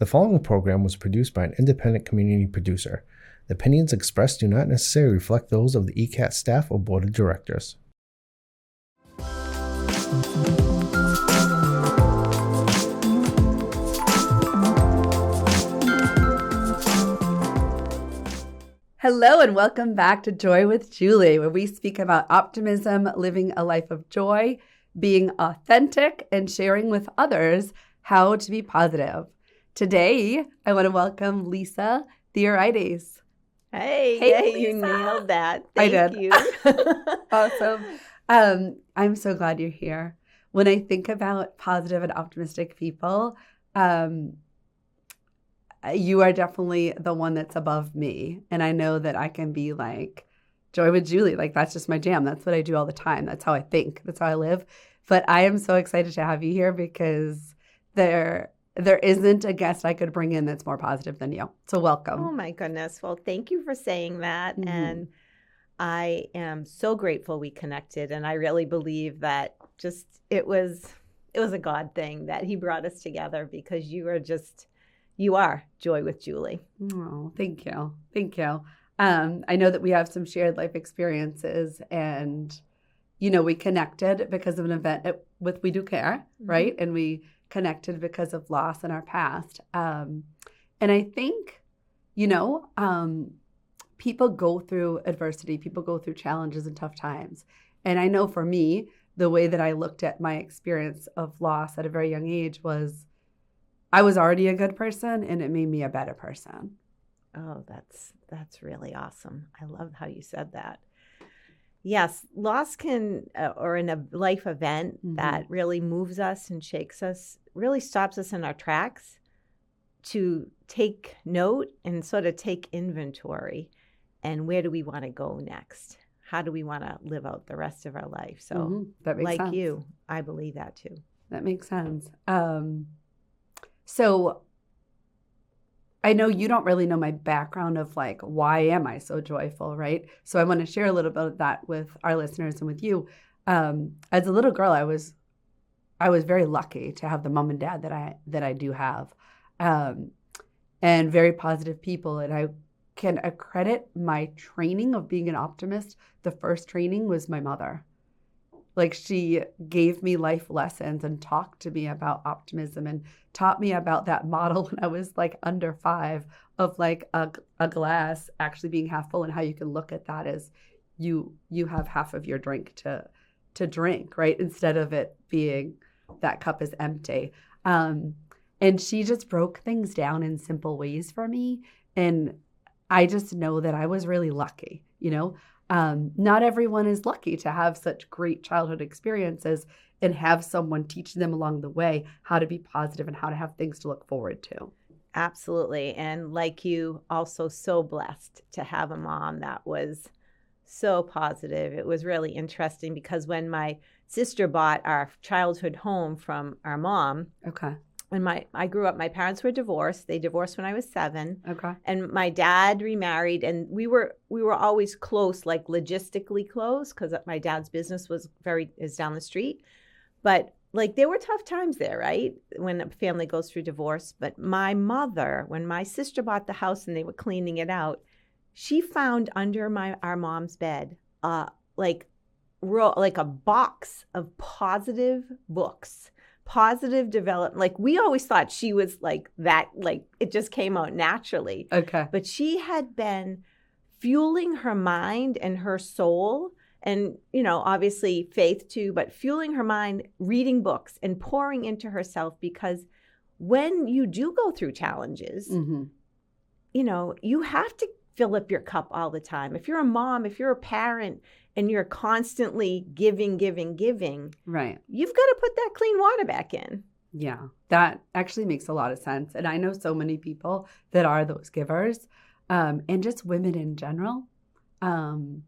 The following program was produced by an independent community producer. The opinions expressed do not necessarily reflect those of the ECAT staff or board of directors. Hello and welcome back to Joy with Julie, where we speak about optimism, living a life of joy, being authentic, and sharing with others how to be positive. Today, I want to welcome Lisa Theoharides. Hey, you nailed that. Thank you. Awesome. I'm so glad you're here. When I think about positive and optimistic people, you are definitely the one that's above me. And I know that I can be like Joy with Julie. Like, that's just my jam. That's what I do all the time. That's how I think. That's how I live. But I am so excited to have you here because there isn't a guest I could bring in that's more positive than you. So welcome. Oh my goodness. Well, thank you for saying that. Mm-hmm. And I am so grateful we connected. And I really believe that it was a God thing that he brought us together because you are Joy with Julie. Oh, thank you. Thank you. I know that we have some shared life experiences and, we connected because of an event with We Do Care, mm-hmm. right? And we connected because of loss in our past. And I think, people go through adversity, people go through challenges and tough times. And I know for me, the way that I looked at my experience of loss at a very young age was I was already a good person and it made me a better person. Oh, that's really awesome. I love how you said that. Yes, loss can, or in a life event mm-hmm. that really moves us and shakes us, really stops us in our tracks to take note and sort of take inventory. And where do we want to go next? How do we want to live out the rest of our life? So mm-hmm. That makes sense. You, I believe that too. That makes sense. So I know you don't really know my background of like, why am I so joyful, right? So I want to share a little bit of that with our listeners and with you. As a little girl, I was very lucky to have the mom and dad that I do have, and very positive people. And I can accredit my training of being an optimist. The first training was my mother. Like, she gave me life lessons and talked to me about optimism and taught me about that model when I was like under 5 of like a glass actually being half full and how you can look at that as you have half of your drink to drink, right? Instead of it being that cup is empty. And she just broke things down in simple ways for me. And I just know that I was really lucky, Not everyone is lucky to have such great childhood experiences and have someone teach them along the way how to be positive and how to have things to look forward to. Absolutely. And like you, also so blessed to have a mom that was so positive. It was really interesting because when my sister bought our childhood home from our mom, okay. When I grew up, my parents were divorced. They divorced when I was 7. Okay. And my dad remarried, and we were always close, like logistically close, because my dad's business is down the street. But like there were tough times there, right? When a family goes through divorce. But my mother, when my sister bought the house and they were cleaning it out, she found under our mom's bed, like a box of positive books. Positive development. Like, we always thought she was like that, like it just came out naturally. Okay. But she had been fueling her mind and her soul and, obviously faith too, but fueling her mind, reading books and pouring into herself, because when you do go through challenges, mm-hmm. You have to fill up your cup all the time. If you're a mom, if you're a parent, and you're constantly giving, right, you've got to put that clean water back in. Yeah, that actually makes a lot of sense. And I know so many people that are those givers, and just women in general, that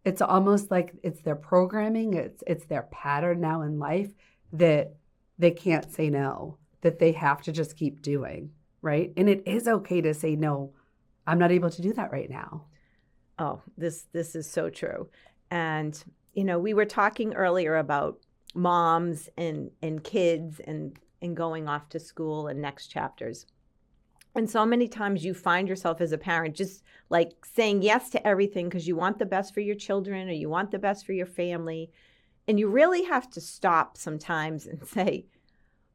it's almost like it's their programming, it's their pattern now in life that they can't say no, that they have to just keep doing, right? And it is okay to say, no, I'm not able to do that right now. Oh, this is so true. And, we were talking earlier about moms and kids and and going off to school and next chapters. And so many times you find yourself as a parent just like saying yes to everything because you want the best for your children or you want the best for your family. And you really have to stop sometimes and say,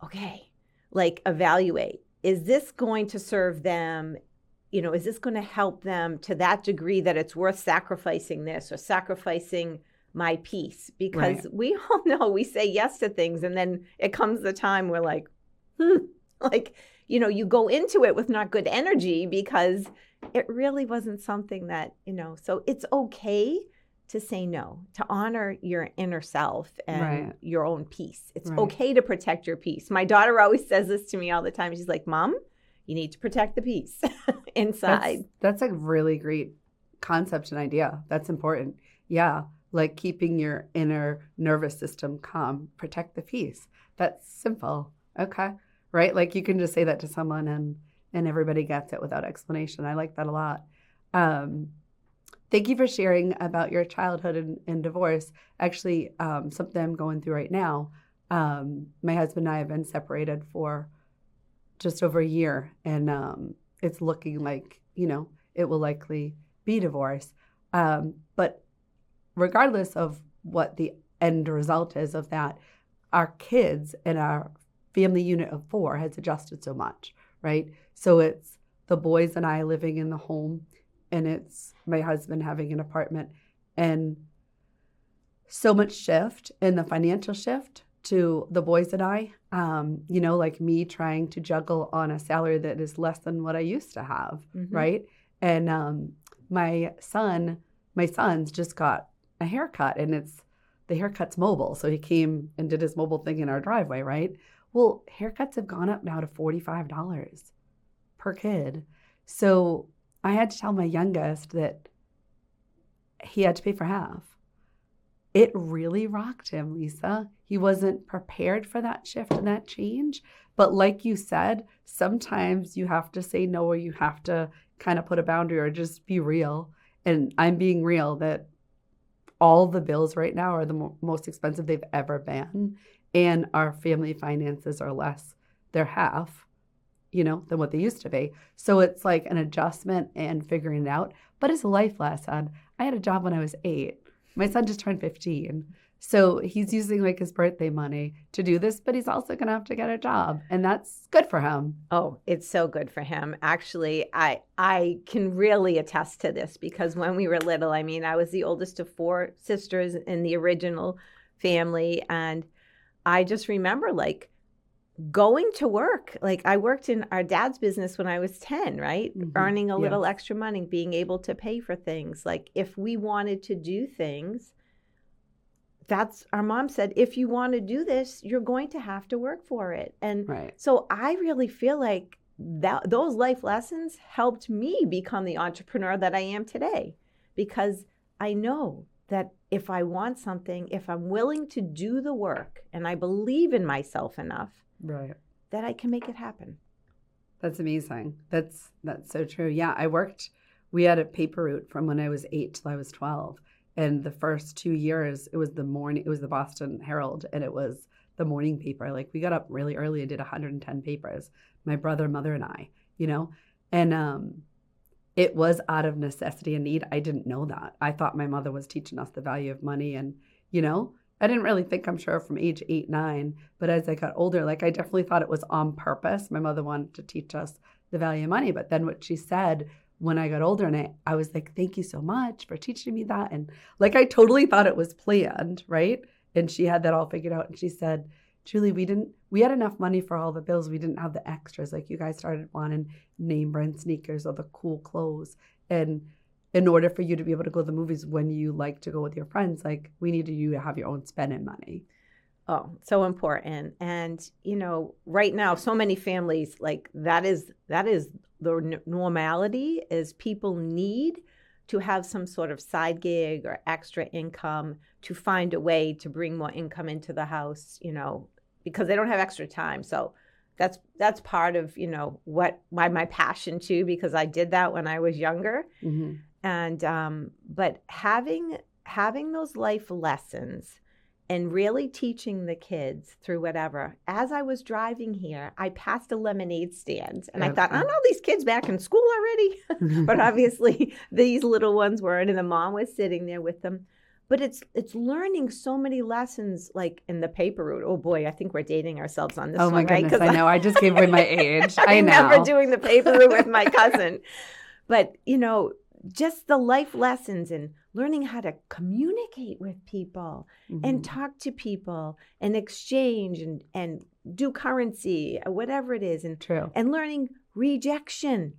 okay, like evaluate. Is this going to serve them? You know, is this going to help them to that degree that it's worth sacrificing this or sacrificing my peace? Because we all know we say yes to things and then it comes the time we're like, like, you know, you go into it with not good energy because it really wasn't something that, you know, so it's okay to say no, to honor your inner self and your own peace. It's okay to protect your peace. My daughter always says this to me all the time. She's like, Mom, you need to protect the peace inside. That's a really great concept and idea. That's important. Yeah. Like keeping your inner nervous system calm, protect the peace. That's simple. Okay. Right? Like you can just say that to someone and everybody gets it without explanation. I like that a lot. Thank you for sharing about your childhood and divorce. Actually, something I'm going through right now. My husband and I have been separated for just over a year, and it's looking like, you know, it will likely be divorce. But regardless of what the end result is of that, our kids and our family unit of 4 has adjusted so much, right? So it's the boys and I living in the home, and it's my husband having an apartment, and so much shift in the financial shift to the boys and I, you know, like me trying to juggle on a salary that is less than what I used to have, right? And my son's just got a haircut, and the haircut's mobile. So he came and did his mobile thing in our driveway, right? Well, haircuts have gone up now to $45 per kid. So I had to tell my youngest that he had to pay for half. It really rocked him, Lisa. He wasn't prepared for that shift and that change. But like you said, sometimes you have to say no, or you have to kind of put a boundary or just be real. And I'm being real that all the bills right now are the most expensive they've ever been. And our family finances are less, they're half, you know, than what they used to be. So it's like an adjustment and figuring it out. But it's a life lesson. I had a job when I was 8. My son just turned 15. So he's using like his birthday money to do this, but he's also going to have to get a job. And that's good for him. Oh, it's so good for him. Actually, I can really attest to this because when we were little, I mean, I was the oldest of 4 sisters in the original family. And I just remember like going to work. Like I worked in our dad's business when I was 10, right? Earning a little extra money, being able to pay for things. Like if we wanted to do things, that's our mom said, if you want to do this, you're going to have to work for it. And so I really feel like that those life lessons helped me become the entrepreneur that I am today, because I know that if I want something, if I'm willing to do the work and I believe in myself enough, that I can make it happen. That's amazing. That's so true. Yeah, we had a paper route from when I was 8 till I was 12. And the first 2 years, it was the Boston Herald, and it was the morning paper. Like we got up really early and did 110 papers, my brother, mother, and I, you know, and it was out of necessity and need. I didn't know that. I thought my mother was teaching us the value of money, and, you know, I didn't really think, I'm sure, from age 8, 9, but as I got older, like I definitely thought it was on purpose. My mother wanted to teach us the value of money, but then what she said when I got older, and I was like, thank you so much for teaching me that. And like, I totally thought it was planned, right? And she had that all figured out. And she said, Julie, we had enough money for all the bills. We didn't have the extras. Like you guys started wanting name brand sneakers or the cool clothes. And in order for you to be able to go to the movies when you like to go with your friends, like we needed you to have your own spending money. Oh, so important. And, you know, right now, so many families, like that is the normality, is people need to have some sort of side gig or extra income to find a way to bring more income into the house, you know, because they don't have extra time. So that's part of, you know, my passion too, because I did that when I was younger. And, but having those life lessons and really teaching the kids through whatever. As I was driving here, I passed a lemonade stand, and I thought, aren't all these kids back in school already? But obviously, these little ones weren't, and the mom was sitting there with them. But it's learning so many lessons, like in the paper route. Oh boy, I think we're dating ourselves on this one, my right? goodness, I know. I just gave away my age. I know. remember doing the paper route with my cousin. But, just the life lessons and learning how to communicate with people and talk to people and exchange and do currency, whatever it is. And, True. And learning rejection,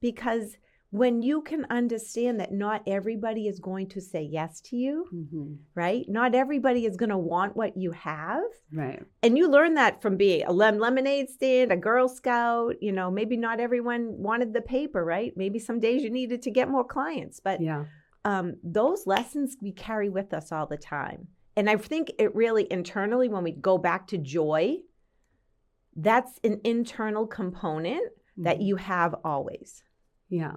because when you can understand that not everybody is going to say yes to you, right? Not everybody is going to want what you have. Right. And you learn that from being a lemonade stand, a Girl Scout, maybe not everyone wanted the paper, right? Maybe some days you needed to get more clients. But those lessons we carry with us all the time. And I think it really internally, when we go back to joy, that's an internal component that you have always. Yeah.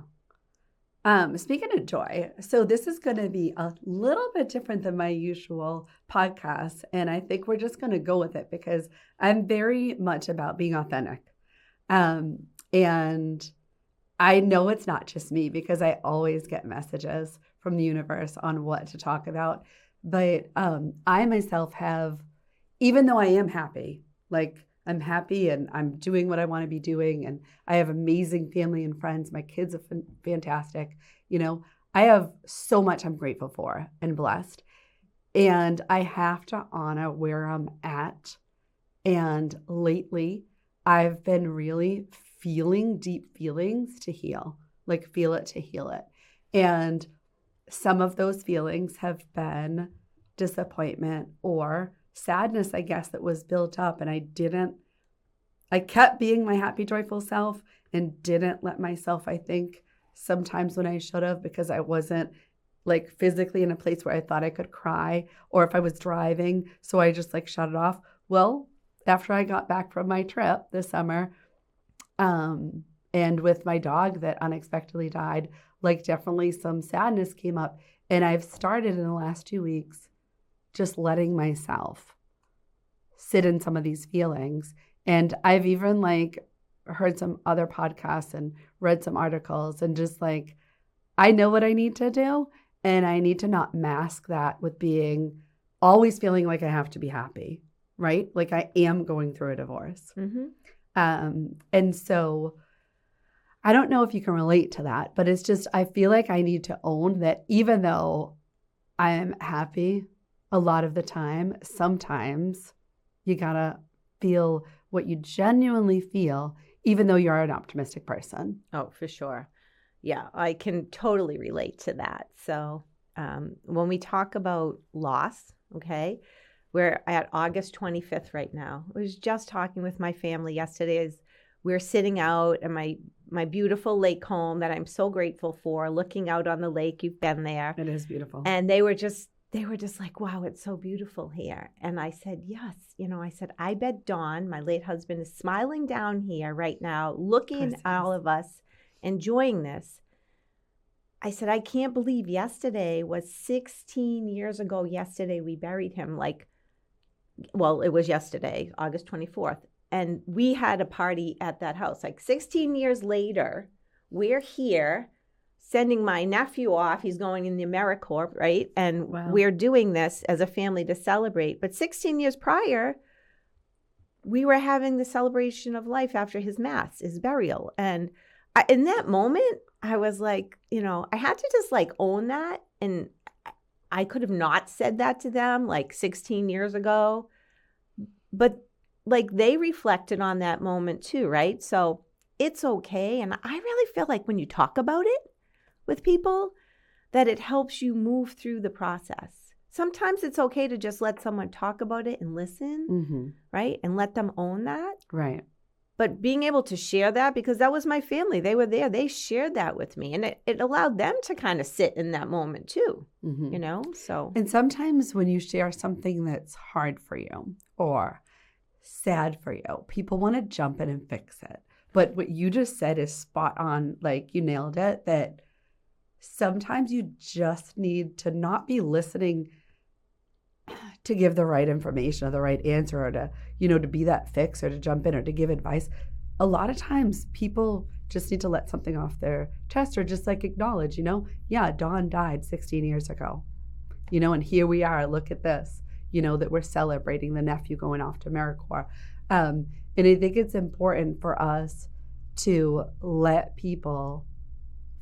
Speaking of joy, so this is going to be a little bit different than my usual podcast, and I think we're just going to go with it because I'm very much about being authentic. And I know it's not just me because I always get messages from the universe on what to talk about. But I myself have, even though I am happy, like I'm happy and I'm doing what I want to be doing, and I have amazing family and friends. My kids are fantastic. I have so much I'm grateful for and blessed. And I have to honor where I'm at. And lately, I've been really feeling deep feelings to heal, like feel it to heal it. And some of those feelings have been disappointment or sadness, I guess, that was built up. And I kept being my happy, joyful self and didn't let myself, I think, sometimes when I should have, because I wasn't like physically in a place where I thought I could cry, or if I was driving, so I just like shut it off. Well, after I got back from my trip this summer, and with my dog that unexpectedly died, like definitely some sadness came up. And I've started in the last 2 weeks just letting myself sit in some of these feelings. And I've even like heard some other podcasts and read some articles, and just like, I know what I need to do, and I need to not mask that with being always feeling like I have to be happy, right? Like I am going through a divorce. And so I don't know if you can relate to that, but it's just, I feel like I need to own that even though I am happy a lot of the time, sometimes you gotta feel what you genuinely feel, even though you're an optimistic person. Oh, for sure. Yeah, I can totally relate to that. So when we talk about loss, okay, we're at August 25th right now. I was just talking with my family yesterday as we're sitting out at my beautiful lake home that I'm so grateful for, looking out on the lake. You've been there. It is beautiful. And they were just like, wow, it's so beautiful here. And I said, yes. I said, I bet Don, my late husband, is smiling down here right now, looking at all of us, enjoying this. I said, I can't believe yesterday was 16 years ago. Yesterday, we buried him it was yesterday, August 24th. And we had a party at that house. Like 16 years later, we're here sending my nephew off. He's going in the AmeriCorps, right? And we're doing this as a family to celebrate. But 16 years prior, we were having the celebration of life after his mass, his burial. And in that moment, I was like, I had to just like own that. And I could have not said that to them like 16 years ago. But like they reflected on that moment too, right? So it's okay. And I really feel like when you talk about it with people, that it helps you move through the process. Sometimes it's okay to just let someone talk about it and listen, right? And let them own that. Right. But being able to share that, because that was my family. They were there. They shared that with me. And it allowed them to kind of sit in that moment too, so. And sometimes when you share something that's hard for you or sad for you, people want to jump in and fix it. But what you just said is spot on. Like you nailed it, that sometimes you just need to not be listening to give the right information or the right answer or to, to be that fix or to jump in or to give advice. A lot of times people just need to let something off their chest or just like acknowledge, yeah, Dawn died 16 years ago, and here we are, look at this, that we're celebrating the nephew going off to AmeriCorps. And I think it's important for us to let people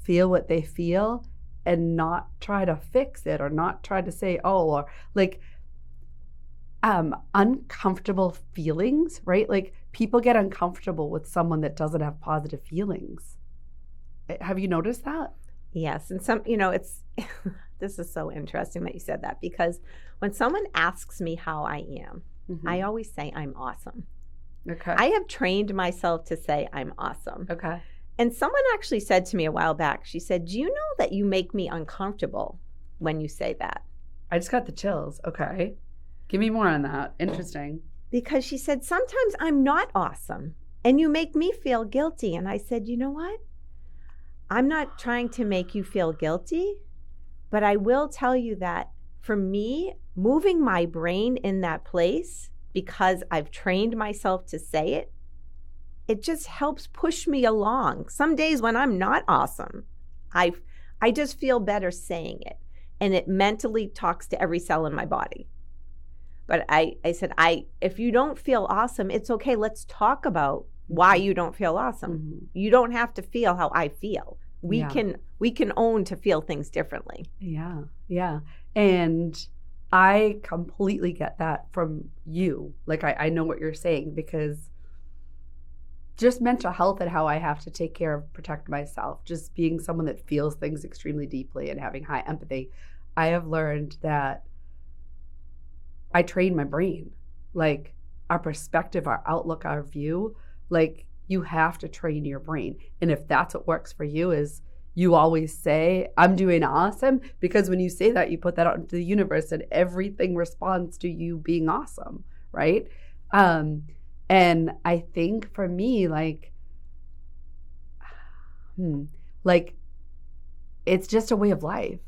feel what they feel and not try to fix it or not try to say, or like uncomfortable feelings, right? Like people get uncomfortable with someone that doesn't have positive feelings. Have you noticed that? Yes. And it's, this is so interesting that you said that, because when someone asks me how I am, I always say I'm awesome. Okay. I have trained myself to say I'm awesome. Okay. And someone actually said to me a while back, she said, do you know that you make me uncomfortable when you say that? I just got the chills. Okay. Give me more on that. Interesting. Because she said, sometimes I'm not awesome and you make me feel guilty. And I said, you know what? I'm not trying to make you feel guilty, but I will tell you that for me, moving my brain in that place, because I've trained myself to say it, it just helps push me along. Some days when I'm not awesome, I just feel better saying it. And it mentally talks to every cell in my body. But I said, if you don't feel awesome, it's okay. Let's talk about why you don't feel awesome. You don't have to feel how I feel. We can own to feel things differently. Yeah. Yeah. And I completely get that from you. Like I know what you're saying, because just mental health and how I have to take care of, protect myself, just being someone that feels things extremely deeply and having high empathy, I have learned that I train my brain, like our perspective, our outlook, our view, like you have to train your brain. And if that's what works for you is you always say, I'm doing awesome, because when you say that, you put that out into the universe and everything responds to you being awesome, right? And I think for me, like it's just a way of life.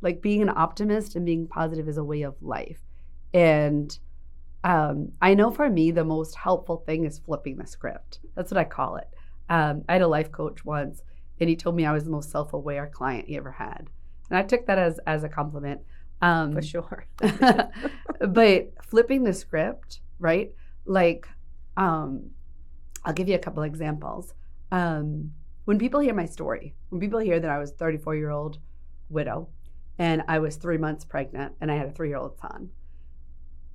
Like being an optimist and being positive is a way of life. And I know for me, the most helpful thing is flipping the script. That's what I call it. I had a life coach once, and he told me I was the most self-aware client he ever had. And I took that as a compliment. For sure. But flipping the script, right? Like, I'll give you a couple examples. When people hear my story, when people hear that I was a 34-year-old widow and I was 3 months pregnant and I had a 3-year-old son,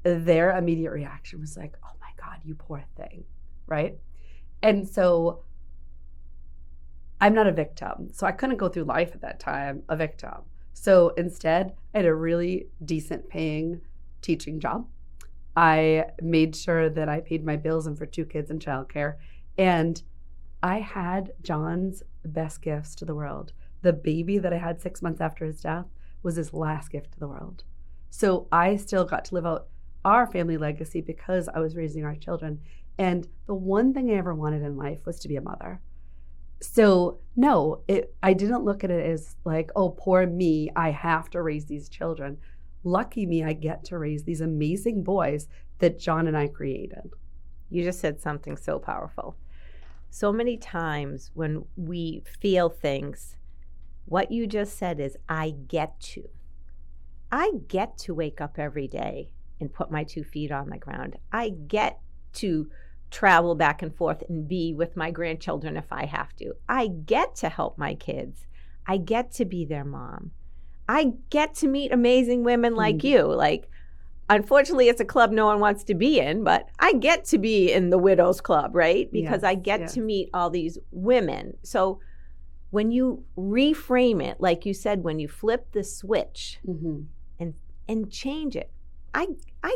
their immediate reaction was like, oh my God, you poor thing, right? And so I'm not a victim. So I couldn't go through life at that time a victim. So instead, I had a really decent paying teaching job. I made sure that I paid my bills and for 2 kids in childcare. And I had John's best gifts to the world. The baby that I had 6 months after his death was his last gift to the world. So I still got to live out our family legacy because I was raising our children. And the one thing I ever wanted in life was to be a mother. So no, I didn't look at it as like, oh, poor me, I have to raise these children. Lucky me, I get to raise these amazing boys that John and I created. You just said something so powerful. So many times when we feel things, what you just said is, I get to wake up every day and put my 2 feet on the ground. I get to travel back and forth and be with my grandchildren if I have to. I get to help my kids. I get to be their mom. I get to meet amazing women like you. Like, unfortunately, it's a club no one wants to be in, but I get to be in the Widows Club, right? Because I get to meet all these women. So when you reframe it, like you said, when you flip the switch and change it, I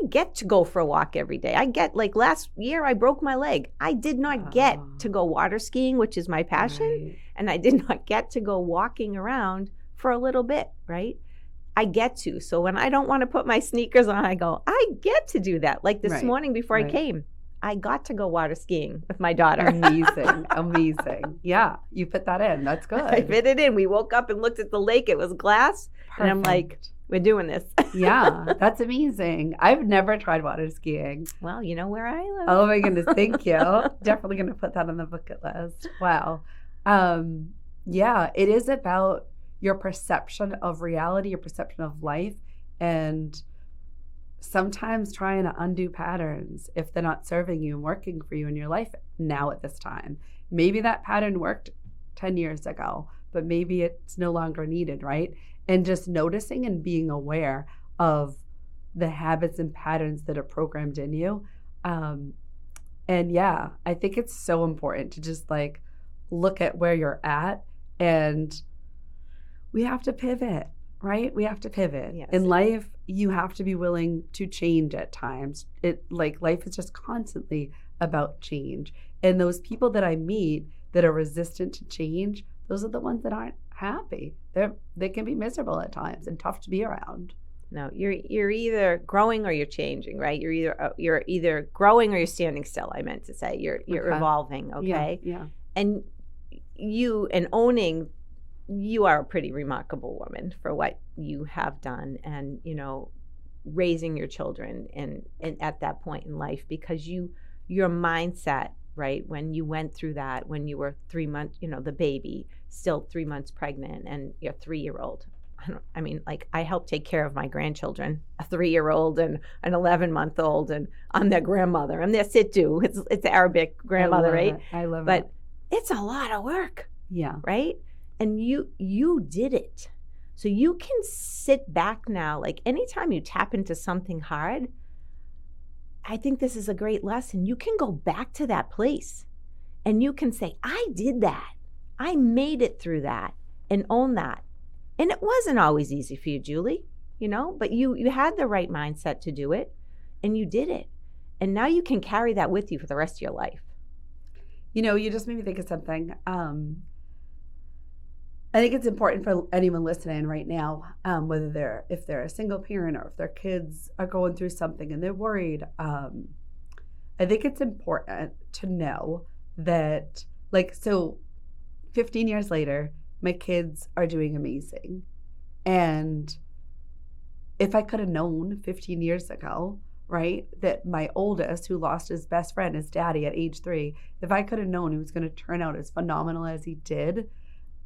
get to go for a walk every day. I get, like last year, I broke my leg. I did not get to go water skiing, which is my passion. Right. And I did not get to go walking around for a little bit, right? I get to. So when I don't want to put my sneakers on, I go, I get to do that. Like this morning before I came, I got to go water skiing with my daughter. Amazing. Amazing. Yeah, you fit that in. That's good. I fit it in. We woke up and looked at the lake. It was glass. Perfect. And I'm like, We're doing this. Yeah, that's amazing. I've never tried water skiing. Well, you know where I live. Oh my goodness, thank you. Definitely going to put that on the bucket list. Wow. Yeah, it is about your perception of reality, your perception of life, and sometimes trying to undo patterns if they're not serving you and working for you in your life now at this time. Maybe that pattern worked 10 years ago, but maybe it's no longer needed, right? And just noticing and being aware of the habits and patterns that are programmed in you. And yeah, I think it's so important to just like look at where you're at, and we have to pivot, right? We have to pivot. Yes. In life, you have to be willing to change at times. Life is just constantly about change. And those people that I meet that are resistant to change, those are the ones that aren't happy. They can be miserable at times and tough to be around. No, you're either growing or you're changing, right? You're either growing or you're standing still. I meant to say you're Okay. evolving, okay? Yeah. And owning, you are a pretty remarkable woman for what you have done, and raising your children and at that point in life, because your mindset, right, when you went through that, when you were 3 months, the baby still 3 months pregnant, and your 3-year-old. I help take care of my grandchildren, a 3-year-old and an 11-month-old, and I'm their grandmother. I'm their Sittu. It's Arabic grandmother, right? I love it. But it's a lot of work. Yeah. Right? And you did it. So you can sit back now, like anytime you tap into something hard, I think this is a great lesson. You can go back to that place and you can say, I did that. I made it through that, and own that. And it wasn't always easy for you, Julie, but you had the right mindset to do it, and you did it. And now you can carry that with you for the rest of your life. You just made me think of something. I think it's important for anyone listening right now, whether if they're a single parent or if their kids are going through something and they're worried. I think it's important to know that, 15 years later, my kids are doing amazing. And if I could have known 15 years ago, right, that my oldest, who lost his best friend, his daddy at age 3, if I could have known he was going to turn out as phenomenal as he did,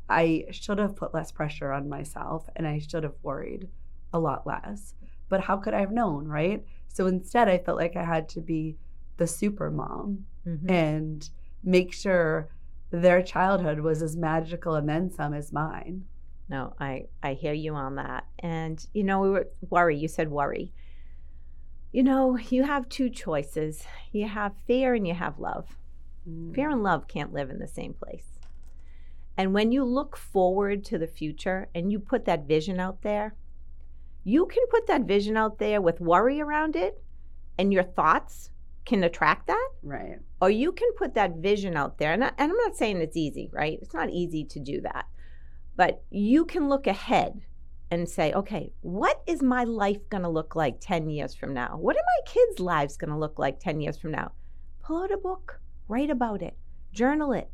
I should have put less pressure on myself, and I should have worried a lot less. But how could I have known, right? So instead, I felt like I had to be the super mom and make sure their childhood was as magical and then some as mine. No, I hear you on that. And, we were worry. You said worry. You have two choices. You have fear and you have love. Fear and love can't live in the same place. And when you look forward to the future and you put that vision out there, you can put that vision out there with worry around it, and your thoughts can attract that. Right. Or you can put that vision out there. And I'm not saying it's easy, right? It's not easy to do that. But you can look ahead and say, okay, what is my life going to look like 10 years from now? What are my kids' lives going to look like 10 years from now? Pull out a book, write about it, journal it,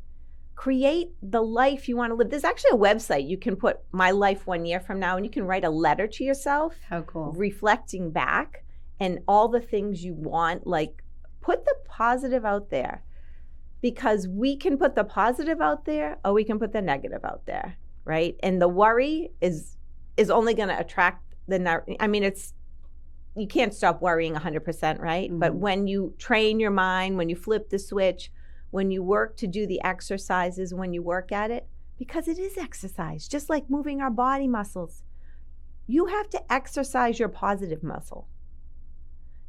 create the life you want to live. There's actually a website you can put my life 1 year from now, and you can write a letter to yourself. How cool. Reflecting back and all the things you want, put the positive out there, because we can put the positive out there or we can put the negative out there, right? And the worry is only going to attract you can't stop worrying 100%, right? But when you train your mind, when you flip the switch, when you work to do the exercises, when you work at it, because it is exercise, just like moving our body muscles. You have to exercise your positive muscle.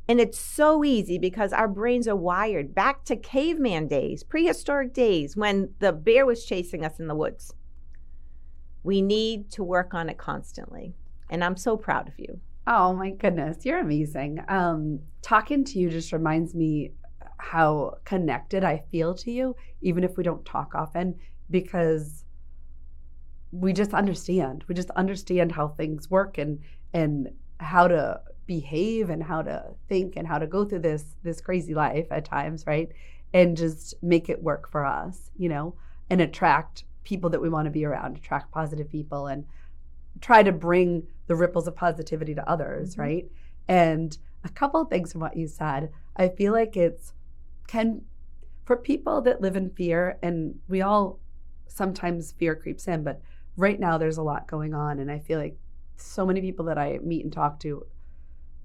And it's so easy because our brains are wired back to caveman days, prehistoric days, when the bear was chasing us in the woods. We need to work on it constantly. And I'm so proud of you. Oh my goodness, you're amazing. Talking to you just reminds me how connected I feel to you, even if we don't talk often, because we just understand. We just understand how things work and how to behave and how to think and how to go through this crazy life at times, right? And just make it work for us, and attract people that we want to be around, attract positive people, and try to bring the ripples of positivity to others, right? And a couple of things from what you said, I feel like for people that live in fear, and we all sometimes fear creeps in, but right now there's a lot going on, and I feel like so many people that I meet and talk to,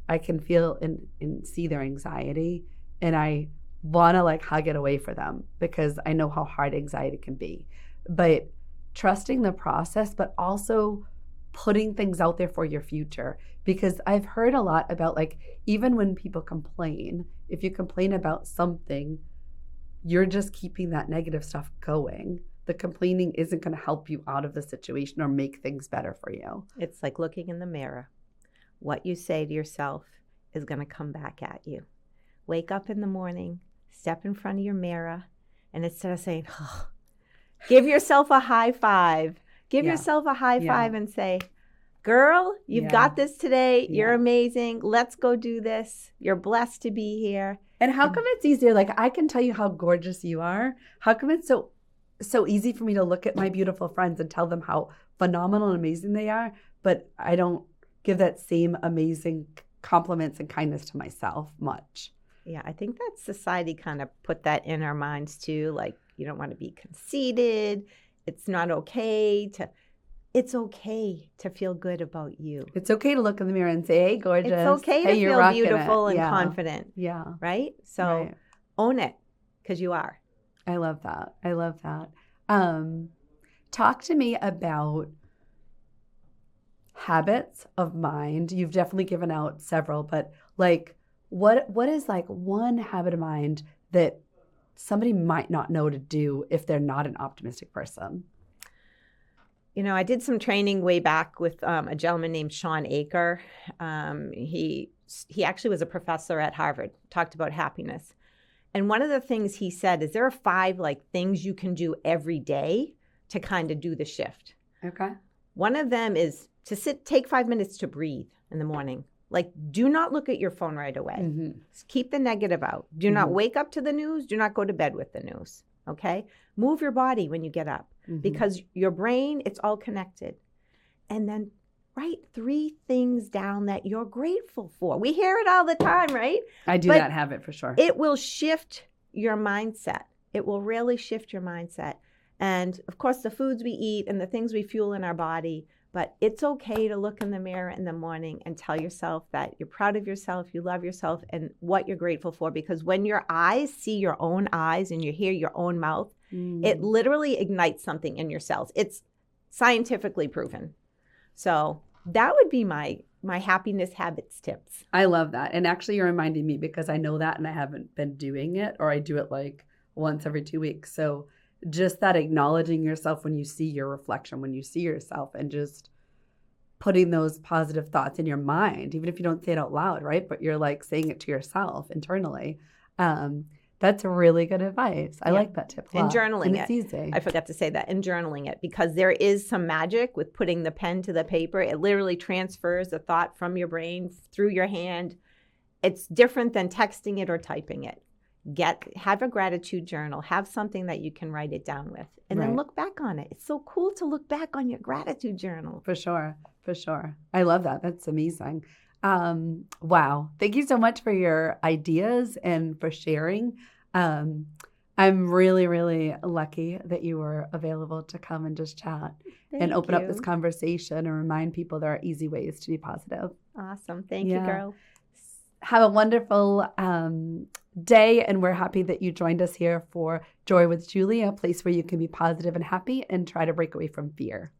I can feel and see their anxiety, and I want to like hug it away for them because I know how hard anxiety can be. But trusting the process, but also putting things out there for your future, because I've heard a lot about like, even when people complain, if you complain about something, you're just keeping that negative stuff going. The complaining isn't going to help you out of the situation or make things better for you. It's like looking in the mirror. What you say to yourself is going to come back at you. Wake up in the morning, step in front of your mirror, and instead of saying, oh, give yourself a high five. Give yourself a high five and say, girl, you've got this today. You're amazing. Let's go do this. You're blessed to be here. And how come it's easier? Like, I can tell you how gorgeous you are. How come it's so easy for me to look at my beautiful friends and tell them how phenomenal and amazing they are, but I don't give that same amazing compliments and kindness to myself much. Yeah, I think that society kind of put that in our minds too. Like, you don't want to be conceited. It's not okay to... It's okay to feel good about you. It's okay to look in the mirror and say, hey, gorgeous. It's okay to feel beautiful and confident. Yeah. Right? So own it, because you are. I love that. I love that. Talk to me about habits of mind. You've definitely given out several, but like, what is like one habit of mind that somebody might not know to do if they're not an optimistic person? You know, I did some training way back with a gentleman named Sean Aker. He actually was a professor at Harvard, talked about happiness. And one of the things he said is there are 5 like things you can do every day to kind of do the shift. Okay. One of them is to take 5 minutes to breathe in the morning. Like, do not look at your phone right away. Mm-hmm. Keep the negative out. Do not wake up to the news. Do not go to bed with the news. Okay? Move your body when you get up because your brain, it's all connected. And then write 3 things down that you're grateful for. We hear it all the time, right? I do that habit for sure. It will shift your mindset. It will really shift your mindset. And of course, the foods we eat and the things we fuel in our body, but it's okay to look in the mirror in the morning and tell yourself that you're proud of yourself, you love yourself, and what you're grateful for. Because when your eyes see your own eyes and you hear your own mouth, it literally ignites something in your cells. It's scientifically proven. So that would be my happiness habits tips. I love that. And actually, you're reminding me because I know that and I haven't been doing it, or I do it like once every 2 weeks. So just that acknowledging yourself when you see your reflection, when you see yourself, and just putting those positive thoughts in your mind, even if you don't say it out loud, right? But you're like saying it to yourself internally. That's really good advice. I like that tip a lot. And journaling it's easy. I forgot to say that. And journaling it, because there is some magic with putting the pen to the paper. It literally transfers the thought from your brain through your hand. It's different than texting it or typing it. Have a gratitude journal. Have something that you can write it down with. And then look back on it. It's so cool to look back on your gratitude journal. For sure. For sure. I love that. That's amazing. Wow. Thank you so much for your ideas and for sharing. I'm really, really lucky that you were available to come and just chat and open up this conversation and remind people there are easy ways to be positive. Awesome. Thank you, girl. Have a wonderful day, and we're happy that you joined us here for Joy with Julie, a place where you can be positive and happy and try to break away from fear.